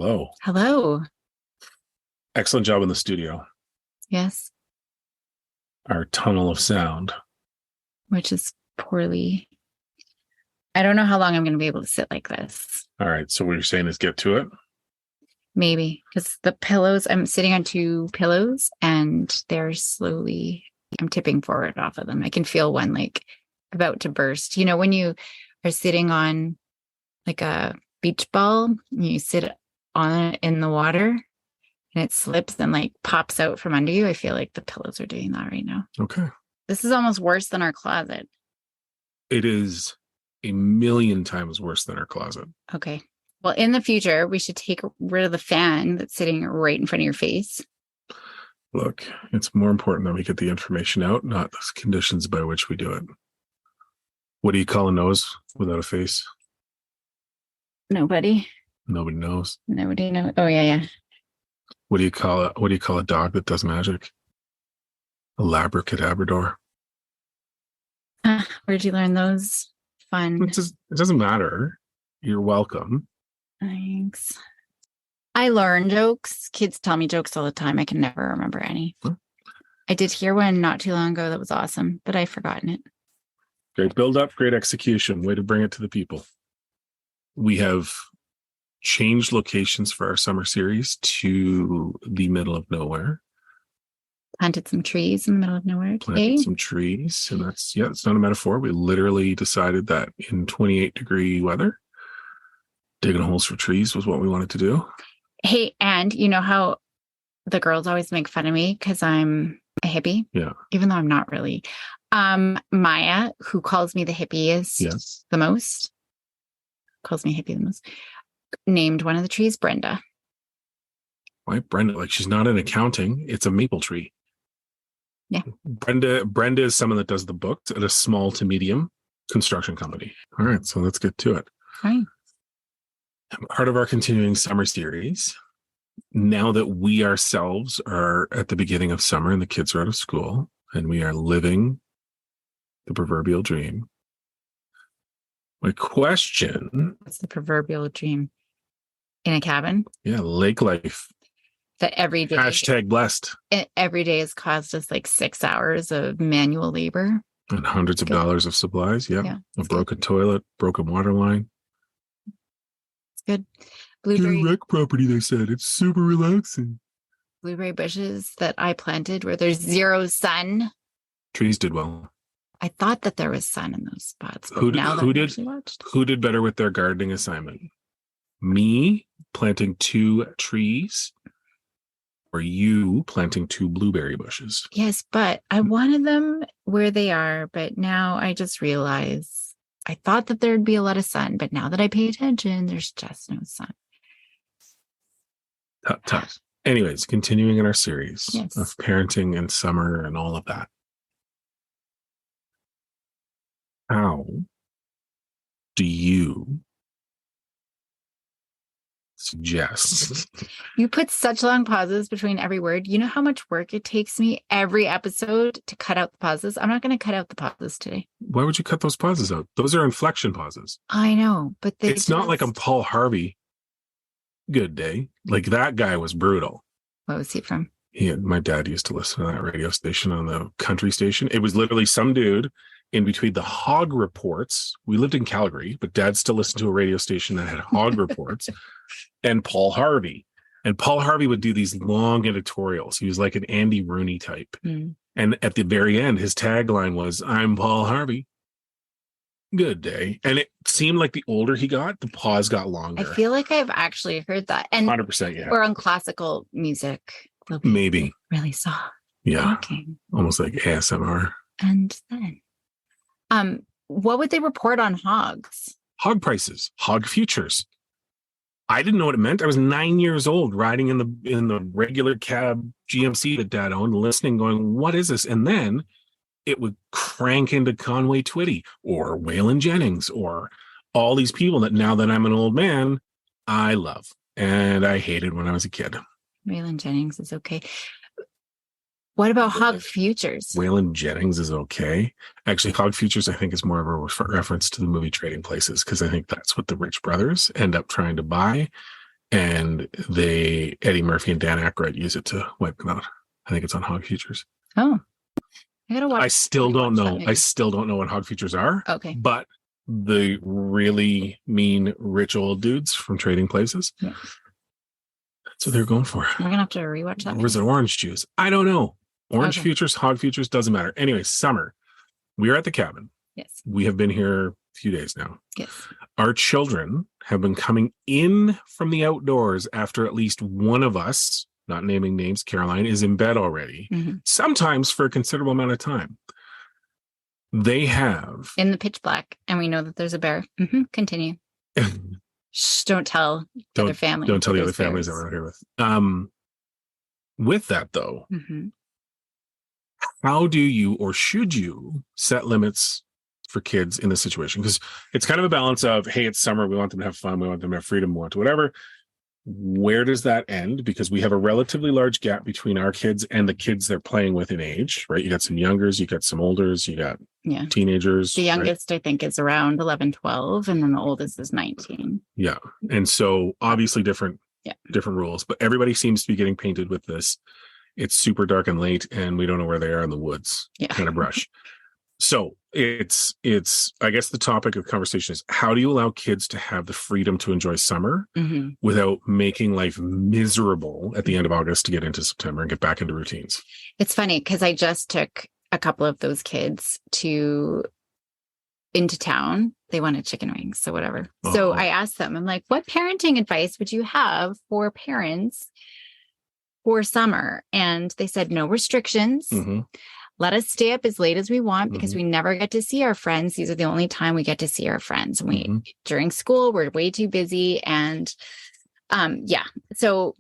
Hello. Hello. Excellent job in the studio. Yes. Our tunnel of sound. Which is poorly. I don't know how long I'm going to be able to sit like this. All right. So what you're saying is get to it? Maybe. Because the pillows, I'm sitting on two pillows and they're slowly, I'm tipping forward off of them. I can feel one like about to burst. You know, when you are sitting on like a beach ball, and you sit on it in the water and it slips and like pops out from under you. I feel like the pillows are doing that right now. Okay. This is almost worse than our closet. It is a million times worse than our closet. Okay. Well, in the future, we should take rid of the fan that's sitting right in front of your face. Look, it's more important that we get the information out, not the conditions by which we do it. What do you call a nose without a face? Nobody. Nobody knows. Nobody knows. Oh, yeah. What do you call a dog that does magic? A labracadabrador. Where'd you learn those? Fun. It doesn't matter. You're welcome. Thanks. I learn jokes. Kids tell me jokes all the time. I can never remember any. Huh? I did hear one not too long ago that was awesome, but I've forgotten it. Great build up, great execution. Way to bring it to the people. We have changed locations for our summer series to the middle of nowhere. Planted some trees in the middle of nowhere today. Planted some trees. And it's not a metaphor. We literally decided that in 28-degree weather, digging holes for trees was what we wanted to do. Hey, and you know how the girls always make fun of me because I'm a hippie? Yeah. Even though I'm not really. Maya, who calls me the hippiest the most, named one of the trees Brenda. Why Brenda? Like, she's not in accounting. It's a maple tree. Yeah. Brenda is someone that does the books at a small to medium construction company. All right, so let's get to it. Fine. Part of our continuing summer series, now that we ourselves are at the beginning of summer and the kids are out of school and we are living the proverbial dream. My question. What's the proverbial dream? In a cabin? Yeah, lake life. That every day. Hashtag blessed. Every day has caused us like 6 hours of manual labor. And hundreds of dollars of supplies. Yeah. A broken toilet, broken water line. It's good. Blueberry wreck property, they said. It's super relaxing. Blueberry bushes that I planted where there's zero sun. Trees did well. I thought that there was sun in those spots. Who did better with their gardening assignment? Me planting 2 trees or you planting 2 blueberry bushes? Yes, but I wanted them where they are. But now I just realize I thought that there'd be a lot of sun. But now that I pay attention, there's just no sun. Tough. Anyways, continuing in our series of parenting and summer and all of that. How do you suggest? You put such long pauses between every word. You know how much work it takes me every episode to cut out the pauses? I'm not going to cut out the pauses today. Why would you cut those pauses out? Those are inflection pauses. I know, but it's not like I'm Paul Harvey. Good day. Like, that guy was brutal. What was he from? My dad used to listen to that radio station on the country station. It was literally some dude in between the hog reports. We lived in Calgary, but Dad still listened to a radio station that had hog reports and Paul Harvey. And Paul Harvey would do these long editorials. He was like an Andy Rooney type. Mm. And at the very end, his tagline was, "I'm Paul Harvey. Good day." And it seemed like the older he got, the pause got longer. I feel like I've actually heard that. And 100%, yeah. Or on classical music. Maybe. Really soft. Yeah. Talking. Almost like ASMR. And then, what would they report on hogs? Hog prices, hog futures. I didn't know what it meant. I was 9 years old, riding in the regular cab GMC that Dad owned, listening, going, "What is this?" And then it would crank into Conway Twitty or Waylon Jennings or all these people that now that I'm an old man, I love and I hated when I was a kid. Waylon Jennings is okay. What about hog futures? Waylon Jennings is okay. Actually, hog futures, I think, is more of a reference to the movie Trading Places, because I think that's what the rich brothers end up trying to buy. and Eddie Murphy and Dan Aykroyd use it to wipe them out. I think it's on Hog Features. Oh, I gotta watch. I still don't know. Maybe. I still don't know what Hog Features are. Okay. But the really mean rich old dudes from Trading Places. Yeah. That's what they're going for. We're gonna have to rewatch that. Or is it orange juice? I don't know. Orange Features, Hog Features, doesn't matter. Anyway, summer. We are at the cabin. Yes. We have been here a few days now. Yes. Our children have been coming in from the outdoors after at least one of us, not naming names, Caroline, is in bed already, sometimes for a considerable amount of time. They have... In the pitch black, and we know that there's a bear. Continue. Shh, don't tell the other family. Don't tell the other families that we're out here with. With that, though, how do you or should you set limits for kids in this situation? Because it's kind of a balance of, hey, it's summer, we want them to have fun, we want them to have freedom, we want to whatever. Where does that end? Because we have a relatively large gap between our kids and the kids they're playing with in age, right? You got some youngers, you got some olders, you got teenagers. The youngest, right? I think, is around 11, 12, and then the oldest is 19. Yeah. And so obviously different rules, but everybody seems to be getting painted with this. It's super dark and late, and we don't know where they are in the woods kind of brush. So it's I guess the topic of conversation is, how do you allow kids to have the freedom to enjoy summer without making life miserable at the end of August to get into September and get back into routines? It's funny because I just took a couple of those kids into town. They wanted chicken wings, so whatever. So I asked them, I'm like, what parenting advice would you have for parents for summer? And they said, no restrictions. Let us stay up as late as we want because we never get to see our friends. These are the only time we get to see our friends. And during school, we're way too busy. And so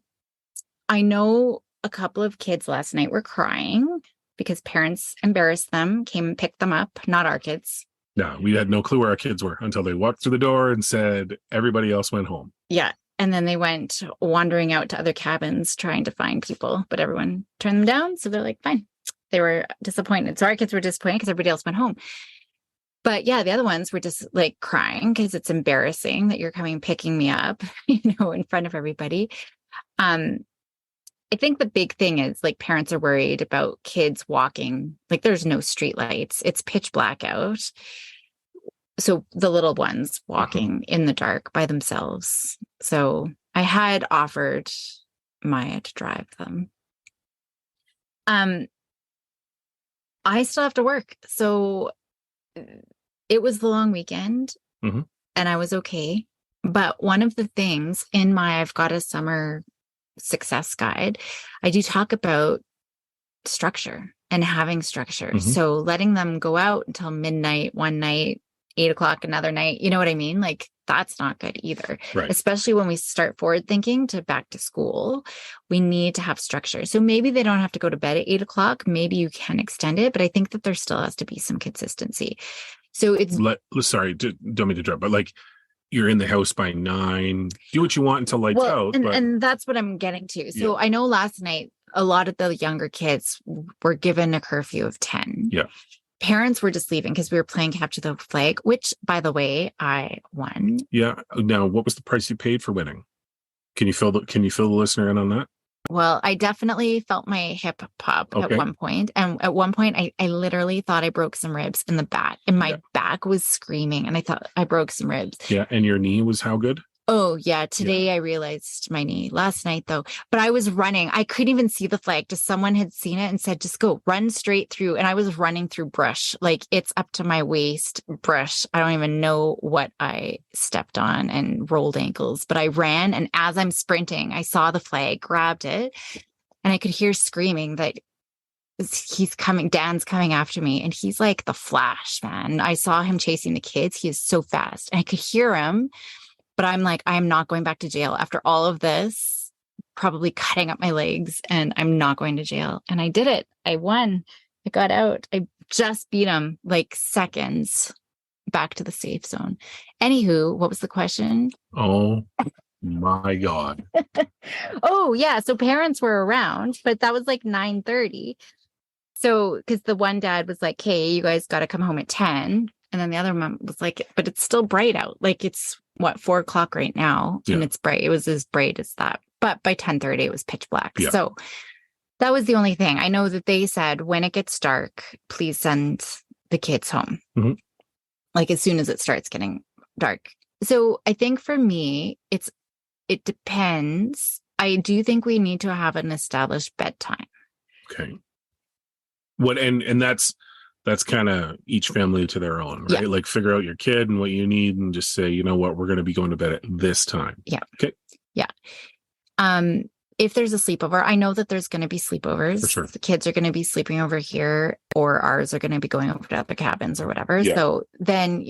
I know a couple of kids last night were crying because parents embarrassed them, came and picked them up, not our kids. No, we had no clue where our kids were until they walked through the door and said everybody else went home. Yeah. And then they went wandering out to other cabins trying to find people, but everyone turned them down. So they're like, fine. They were disappointed. So our kids were disappointed because everybody else went home. But yeah, the other ones were just like crying because it's embarrassing that you're coming picking me up, in front of everybody. I think the big thing is like parents are worried about kids walking. Like there's no street lights. It's pitch black out. So the little ones walking in the dark by themselves. So I had offered Maya to drive them. I still have to work. So it was the long weekend and I was okay. But one of the things in my I've Got a Summer Success Guide, I do talk about structure and having structure. So letting them go out until midnight one night, 8 o'clock another night, you know what I mean? Like that's not good either. Right. Especially when we start forward thinking to back to school, we need to have structure. So maybe they don't have to go to bed at 8 o'clock. Maybe you can extend it, but I think that there still has to be some consistency. So it's sorry, don't mean to interrupt, but like you're in the house by 9, do what you want until lights out. And that's what I'm getting to. So I know last night, a lot of the younger kids were given a curfew of 10. Yeah. Parents were just leaving because we were playing Capture the Flag, which, by the way, I won. Yeah. Now, what was the price you paid for winning? Can you fill the listener in on that? Well, I definitely felt my hip pop at one point. And at one point, I literally thought I broke some ribs in the back. And my back was screaming. And I thought I broke some ribs. Yeah. And your knee was how good? Oh, yeah. Today I realized my knee. Last night, though. But I was running. I couldn't even see the flag. Just someone had seen it and said, just go, run straight through. And I was running through brush. Like it's up to my waist brush. I don't even know what I stepped on and rolled ankles. But I ran. And as I'm sprinting, I saw the flag, grabbed it. And I could hear screaming that he's coming. Dan's coming after me. And he's like the Flash, man. I saw him chasing the kids. He is so fast. And I could hear him. But I'm like, I'm not going back to jail after all of this, probably cutting up my legs, and I'm not going to jail. And I did it. I won. I got out. I just beat him like seconds back to the safe zone. Anywho, what was the question? Oh my God. Oh, yeah. So parents were around, but that was like 9:30. So because the one dad was like, hey, you guys got to come home at 10. And then the other mom was like, but it's still bright out. Like it's what, 4 o'clock right now, Yeah. and it's bright. It was as bright as that. But by 10:30, it was pitch black. Yeah. So that was the only thing. I know that they said when it gets dark, please send the kids home. Mhm. Like as soon as it starts getting dark. So I think for me, it depends. I do think we need to have an established bedtime. Okay. What and that's kind of each family to their own, right? Yeah. Like figure out your kid and what you need and just say, you know what, we're going to be going to bed at this time. Yeah. Okay. Yeah. If there's a sleepover, I know that there's going to be sleepovers. For sure. The kids are going to be sleeping over here, or ours are going to be going over to other cabins or whatever. Yeah. So then,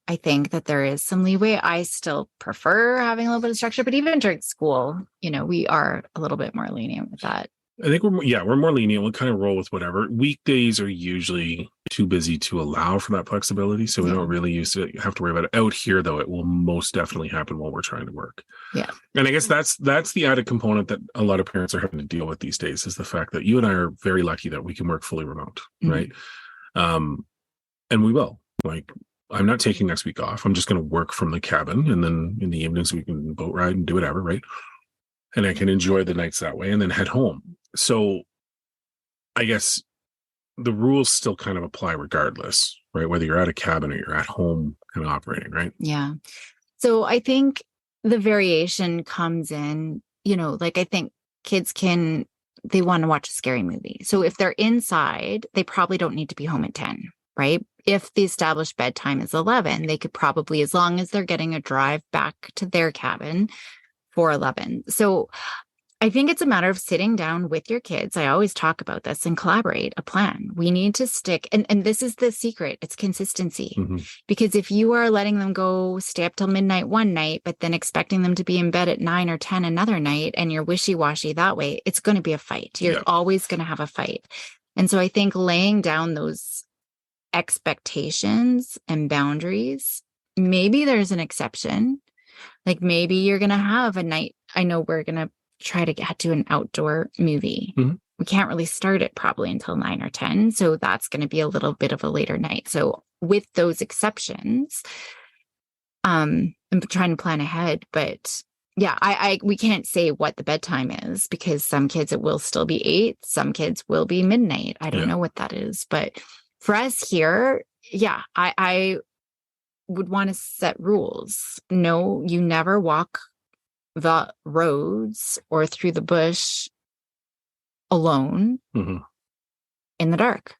I think that there is some leeway. I still prefer having a little bit of structure, but even during school, we are a little bit more lenient with that. I think we're more lenient. We'll kind of roll with whatever. Weekdays are usually too busy to allow for that flexibility. So we don't really have to worry about it. Out here, though, it will most definitely happen while we're trying to work. Yeah. And I guess that's the added component that a lot of parents are having to deal with these days is the fact that you and I are very lucky that we can work fully remote, right? And we will. Like, I'm not taking next week off. I'm just going to work from the cabin. And then in the evenings, we can boat ride and do whatever, right? And I can enjoy the nights that way and then head home. So I guess the rules still kind of apply regardless, right? Whether you're at a cabin or you're at home kind of operating, right? Yeah. So I think the variation comes in, like I think kids they want to watch a scary movie. So if they're inside, they probably don't need to be home at 10, right? If the established bedtime is 11, they could probably, as long as they're getting a drive back to their cabin for 11. So I think it's a matter of sitting down with your kids. I always talk about this and collaborate a plan. We need to stick. And this is the secret. It's consistency. Because if you are letting them go stay up till midnight one night, but then expecting them to be in bed at 9 or 10 another night, and you're wishy-washy that way, it's going to be a fight. You're always going to have a fight. And so I think laying down those expectations and boundaries, maybe there's an exception. Like maybe you're going to have a night. I know we're going to try to get to an outdoor movie. We can't really start it probably until 9 or 10. So that's going to be a little bit of a later night. So with those exceptions, I'm trying to plan ahead, but yeah, we can't say what the bedtime is because some kids it will still be 8. Some kids will be midnight. I don't know what that is, but for us here, I would want to set rules. No, you never walk the roads or through the bush alone in the dark.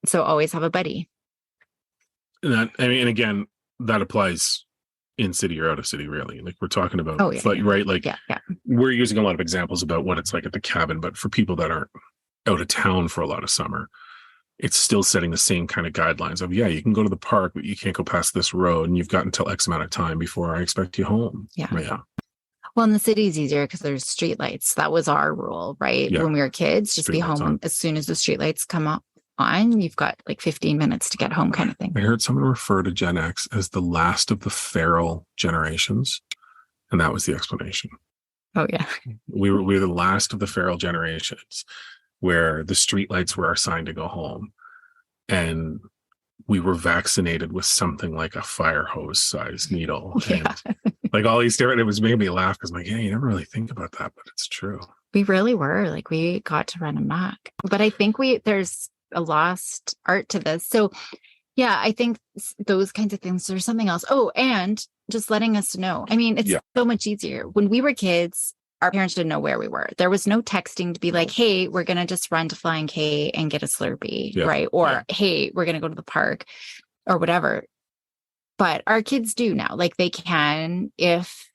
So always have a buddy. And again, that applies in city or out of city, really. Like we're talking about, right? Like we're using a lot of examples about what it's like at the cabin, but for people that aren't out of town for a lot of summer, it's still setting the same kind of guidelines of, you can go to the park, but you can't go past this road and you've got until X amount of time before I expect you home. Yeah. Well, in the city is easier because there's streetlights. That was our rule, right? When we were kids, just be home as soon as the streetlights come on. You've got like 15 minutes to get home kind of thing. I heard someone refer to Gen X as the last of the feral generations. And that was the explanation. Oh, yeah. We were the last of the feral generations where the streetlights were our sign to go home. And we were vaccinated with something like a fire hose size needle. Yeah. And like all these different, it was making me laugh because I'm like, you never really think about that, but it's true. We really were. Like we got to run amok. But I think there's a lost art to this. So I think those kinds of things are something else. Oh, and just letting us know. I mean, it's so much easier. When we were kids, our parents didn't know where we were. There was no texting to be like, hey, we're going to just run to Flying K and get a Slurpee, right? Or, hey, we're going to go to the park or whatever. But our kids do now. Like they can, if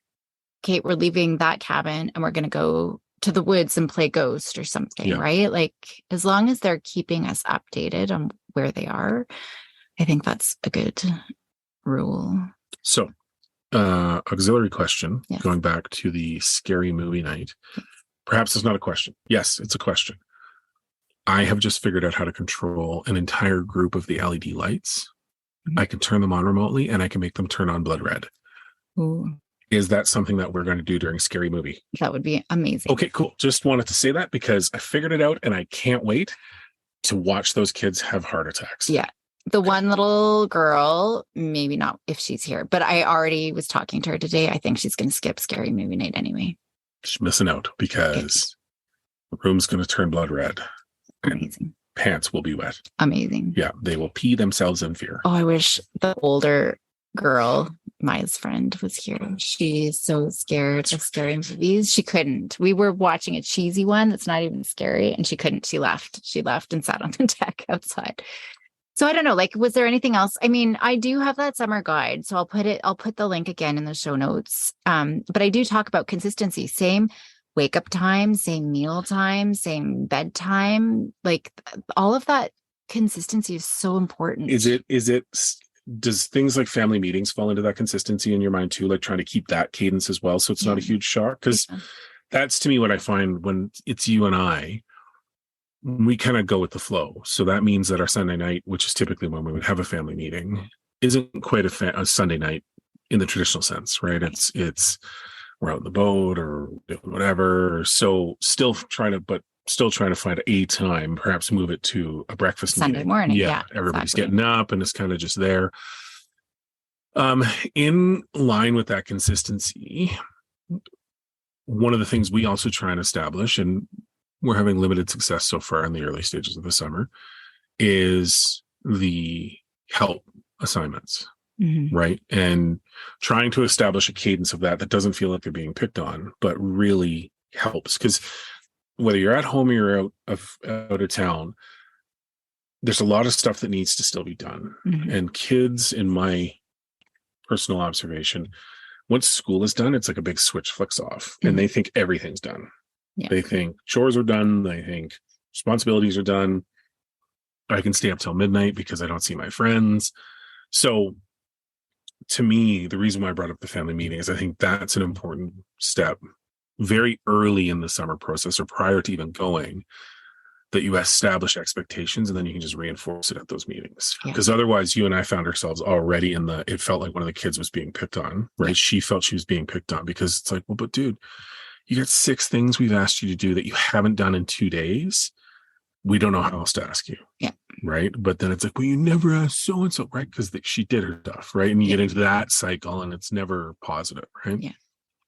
Kate, we're leaving that cabin and we're going to go to the woods and play Ghost or something, right? Like as long as they're keeping us updated on where they are, I think that's a good rule. So auxiliary question, going back to the scary movie night. Perhaps it's not a question. Yes, it's a question. I have just figured out how to control an entire group of the LED lights. I can turn them on remotely and I can make them turn on blood red. Ooh. Is that something that we're going to do during Scary Movie? That would be amazing. Okay, cool. Just wanted to say that because I figured it out and I can't wait to watch those kids have heart attacks. Yeah. The one little girl, maybe not if she's here, but I already was talking to her today. I think she's going to skip scary movie night anyway. She's missing out because the room's going to turn blood red. Amazing. Pants will be wet. Amazing. Yeah, they will pee themselves in fear. Oh, I wish the older girl, Maya's friend, was here. She's so scared of scary movies. She couldn't. We were watching a cheesy one that's not even scary, and she couldn't. She left and sat on the deck outside. So I don't know, like, was there anything else? I mean, I do have that summer guide, so I'll put the link again in the show notes. But I do talk about consistency, same wake up time, same meal time, same bedtime, like all of that consistency is so important. Does things like family meetings fall into that consistency in your mind too? Like trying to keep that cadence as well, so it's not a huge shock? Because that's to me what I find when it's you and I. We kind of go with the flow. So that means that our Sunday night, which is typically when we would have a family meeting, isn't quite a Sunday night in the traditional sense, right? It's we're out in the boat or whatever. So still trying to find a time, perhaps move it to a breakfast Sunday meeting. morning. Yeah, everybody's getting up and it's kind of just there. In line with that consistency, one of the things we also try and establish, and we're having limited success so far in the early stages of the summer, is the help assignments, right? And trying to establish a cadence of that doesn't feel like they're being picked on, but really helps. Because whether you're at home or you're out of town, there's a lot of stuff that needs to still be done. And kids, in my personal observation, once school is done, it's like a big switch flicks off and they think everything's done. Yeah. They think chores are done. They think responsibilities are done. I can stay up till midnight because I don't see my friends. So to me, the reason why I brought up the family meeting is I think that's an important step very early in the summer process or prior to even going, that you establish expectations and then you can just reinforce it at those meetings. Because otherwise you and I found ourselves already it felt like one of the kids was being picked on, right? Yeah. She felt she was being picked on because it's like, well, but dude, you got 6 things we've asked you to do that you haven't done in 2 days. We don't know how else to ask you. Yeah. Right. But then it's like, well, you never asked so-and-so, right? Because she did her stuff, right? And you get into that cycle and it's never positive, right? Yeah.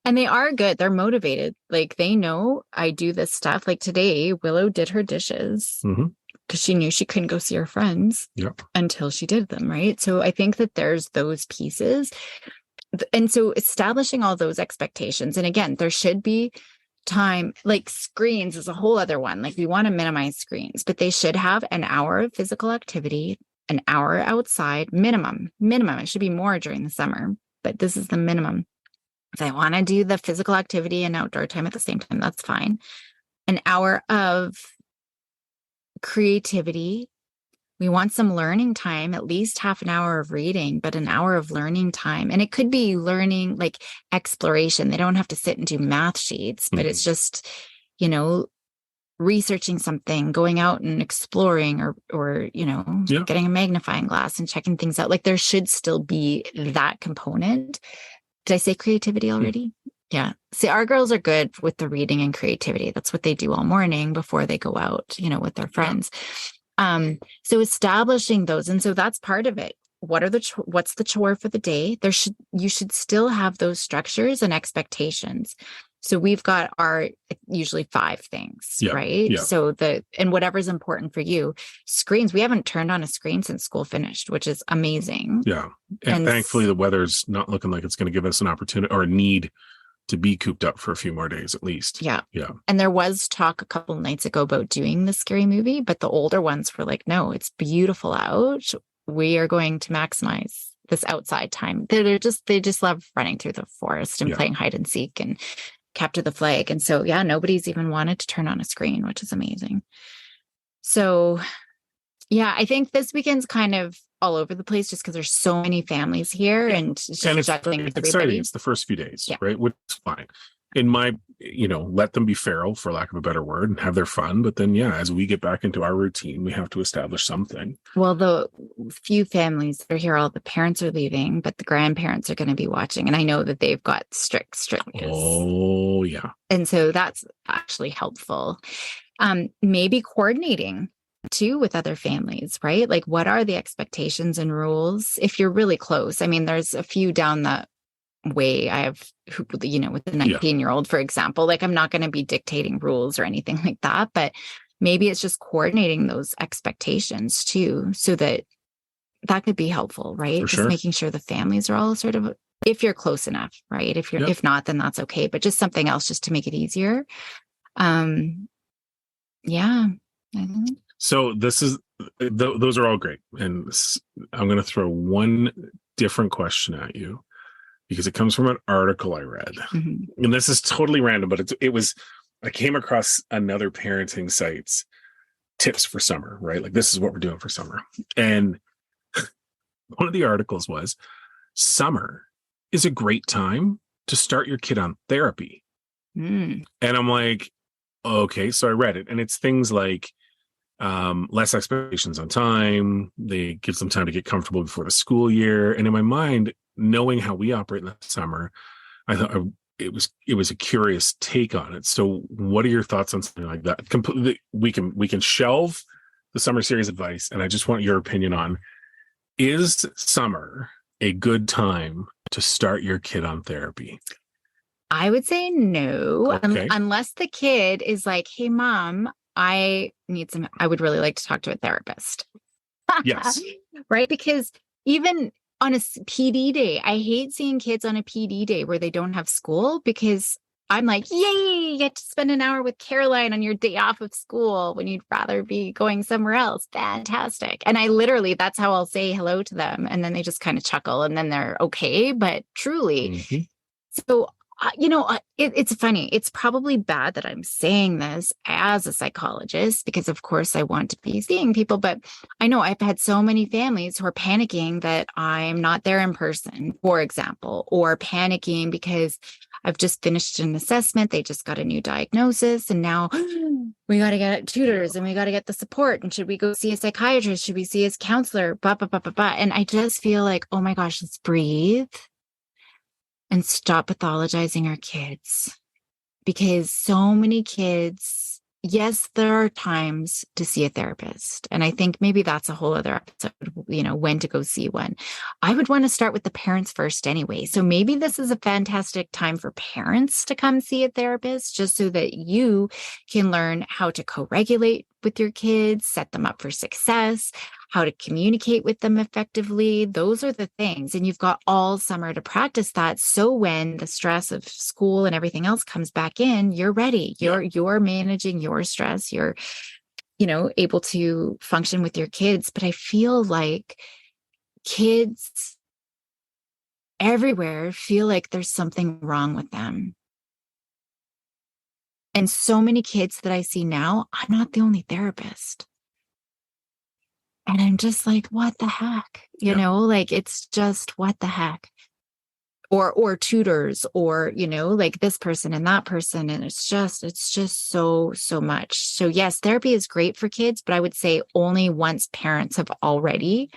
And they are good. They're motivated. Like they know I do this stuff. Like today, Willow did her dishes because she knew she couldn't go see her friends until she did them, right? So I think that there's those pieces. And so establishing all those expectations, and again, there should be time, like screens is a whole other one. Like we want to minimize screens, but they should have an hour of physical activity, an hour outside, minimum. It should be more during the summer, but this is the minimum. If I want to do the physical activity and outdoor time at the same time, that's fine. An hour of creativity. We want some learning time, at least half an hour of reading, but an hour of learning time. And it could be learning like exploration. They don't have to sit and do math sheets, but it's just, researching something, going out and exploring or getting a magnifying glass and checking things out. Like there should still be that component. Did I say creativity already? Yeah. See, our girls are good with the reading and creativity. That's what they do all morning before they go out, with their friends. So establishing those. And so that's part of it. What's the chore for the day? You should still have those structures and expectations. So we've got our usually 5 things, right? Yeah. So and whatever's important for you. Screens, we haven't turned on a screen since school finished, which is amazing. Yeah. And thankfully the weather's not looking like it's going to give us an opportunity or a need to be cooped up for a few more days at least. Yeah. Yeah. And there was talk a couple of nights ago about doing the scary movie, but the older ones were like, no, it's beautiful out. We are going to maximize this outside time. They just love running through the forest and playing hide and seek and capture the flag. And so, nobody's even wanted to turn on a screen, which is amazing. So I think this weekend's kind of all over the place just because there's so many families here and it's juggling with everybody. Exciting. It's the first few days, right? Which is fine. In my, let them be feral, for lack of a better word, and have their fun. But then, as we get back into our routine, we have to establish something. Well, the few families that are here, all the parents are leaving, but the grandparents are going to be watching. And I know that they've got strict. Oh, yeah. And so that's actually helpful. Maybe coordinating too with other families, right? Like, what are the expectations and rules if you're really close? I mean, there's a few down that way. I have, you know, with the 19-year-old, for example, like I'm not going to be dictating rules or anything like that, but maybe it's just coordinating those expectations too, so that could be helpful, right? For Just sure. making sure the families are all sort of, if you're close enough, right? If you're, Yep. if not, then that's okay. But just something else just to make it easier. Yeah. So this is those are all great, and I'm going to throw one different question at you because it comes from an article I read, and this is totally random, but it was I came across another parenting site's tips for summer, right? Like this is what we're doing for summer, and one of the articles was summer is a great time to start your kid on therapy, and I'm like, okay, so I read it, and it's things like less expectations on time. They give them time to get comfortable before the school year. And in my mind, knowing how we operate in the summer, I thought it was a curious take on it. So what are your thoughts on something like that? Completely, we can shelve the summer series advice, and I just want your opinion on, is summer a good time to start your kid on therapy? I would say no, Okay. unless the kid is like, hey, mom, I would really like to talk to a therapist. Yes. Right? Because even on a PD day, I hate seeing kids on a PD day where they don't have school, because I'm like, yay, you get to spend an hour with Caroline on your day off of school when you'd rather be going somewhere else. Fantastic. And I literally, that's how I'll say hello to them. And then they just kind of chuckle and then they're okay. But truly, so it's funny. It's probably bad that I'm saying this as a psychologist, because of course I want to be seeing people, but I know I've had so many families who are panicking that I'm not there in person, for example, or panicking because I've just finished an assessment. They just got a new diagnosis, and now we got to get tutors and we got to get the support. And should we go see a psychiatrist? Should we see a counselor? Blah, blah, blah, blah, blah. And I just feel like, oh my gosh, let's breathe and stop pathologizing our kids, because so many kids, yes, there are times to see a therapist. And I think maybe that's a whole other episode, when to go see one. I would want to start with the parents first anyway. So maybe this is a fantastic time for parents to come see a therapist, just so that you can learn how to co-regulate with your kids, set them up for success, how to communicate with them effectively. Those are the things. And you've got all summer to practice that. So when the stress of school and everything else comes back in, you're ready. You're managing your stress. You're, able to function with your kids. But I feel like kids everywhere feel like there's something wrong with them. And so many kids that I see now, I'm not the only therapist. And I'm just like, what the heck? Like, it's just, what the heck? Or tutors, or, like this person and that person. And it's just so much. So yes, therapy is great for kids, but I would say only once parents have already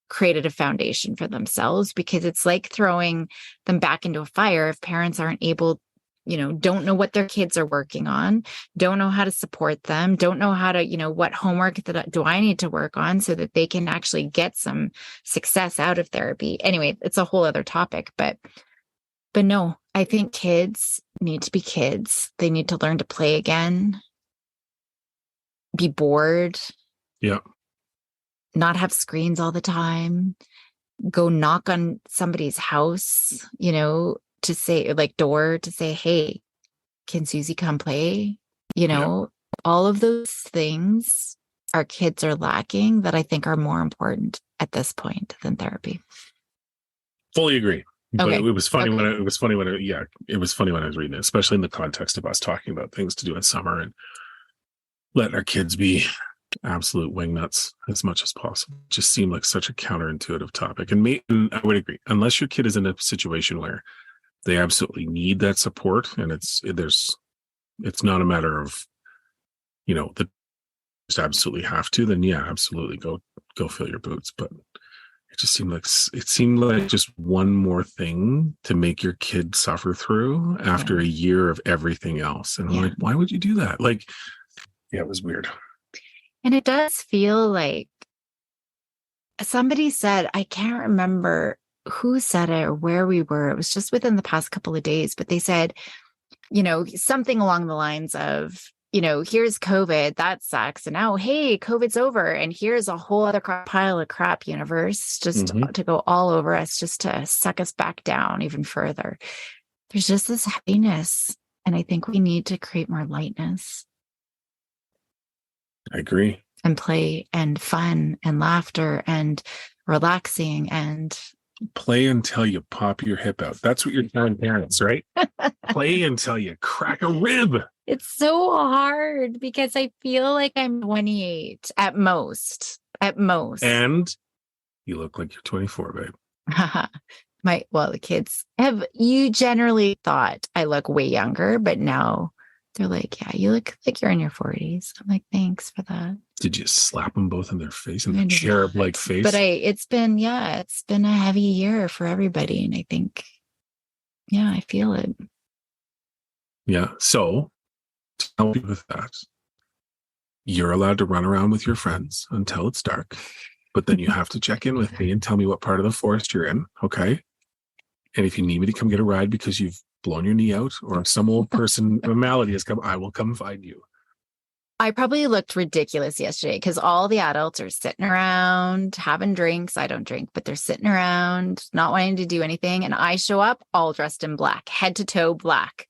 created a foundation for themselves, because it's like throwing them back into a fire if parents aren't able, don't know what their kids are working on, don't know how to support them, don't know how to, what homework do I need to work on so that they can actually get some success out of therapy. Anyway, it's a whole other topic, but no, I think kids need to be kids. They need to learn to play again, be bored. Yeah. Not have screens all the time, go knock on somebody's house, to say, like, door, to say, hey, can Susie come play? All of those things our kids are lacking that I think are more important at this point than therapy. Fully agree. But Okay. it was funny when it was funny when I was reading it, especially in the context of us talking about things to do in summer and letting our kids be absolute wingnuts as much as possible. It just seemed like such a counterintuitive topic. And I would agree, unless your kid is in a situation where they absolutely need that support, and it's not a matter of, that just absolutely have to, then yeah, absolutely go fill your boots. But it seemed like just one more thing to make your kid suffer through after a year of everything else. And I'm like, why would you do that? Like, yeah, it was weird. And it does feel like somebody said, I can't remember who said it or where we were. It was just within the past couple of days, but they said, something along the lines of, here's COVID, that sucks. And now, hey, COVID's over. And here's a whole other pile of crap universe just to go all over us, just to suck us back down even further. There's just this heaviness. And I think we need to create more lightness. I agree. And play and fun and laughter and relaxing and play until you pop your hip out. That's what you're telling parents, right? Play until you crack a rib. It's so hard because I feel like I'm 28 at most. And you look like you're 24, babe. The kids you generally thought I look way younger, but now they're like, yeah, you look like you're in your 40s. I'm like, thanks for that. Did you slap them both in their face in the cherub-like face? But it's been a heavy year for everybody. And I think, I feel it. Yeah. So to help you with that, you're allowed to run around with your friends until it's dark, but then you have to check in with me and tell me what part of the forest you're in. Okay. And if you need me to come get a ride because you've blown your knee out or some old person, a malady has come, I will come find you. I probably looked ridiculous yesterday because all the adults are sitting around having drinks. I don't drink, but they're sitting around not wanting to do anything. And I show up all dressed in black, head to toe black.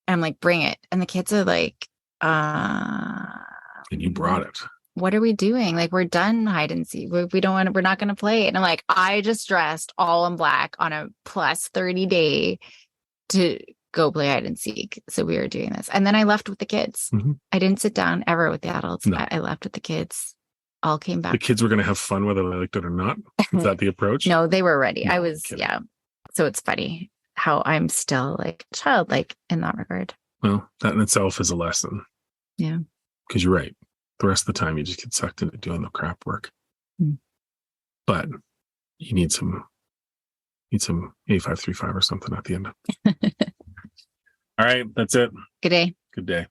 And I'm like, bring it. And the kids are like, and you brought it. What are we doing? Like, we're done hide and seek. We're not going to play it. And I'm like, I just dressed all in black on a plus 30 day to go play hide and seek. So we were doing this. And then I left with the kids. Mm-hmm. I didn't sit down ever with the adults. No. I left with the kids. All came back. The kids were going to have fun whether they liked it or not. Is that the approach? No, they were ready. No, I was, yeah. So it's funny how I'm still like childlike in that regard. Well, that in itself is a lesson. Yeah. Because you're right. The rest of the time you just get sucked into doing the crap work. Mm. But you need some 8535 or something at the end. All right, that's it. Good day. Good day.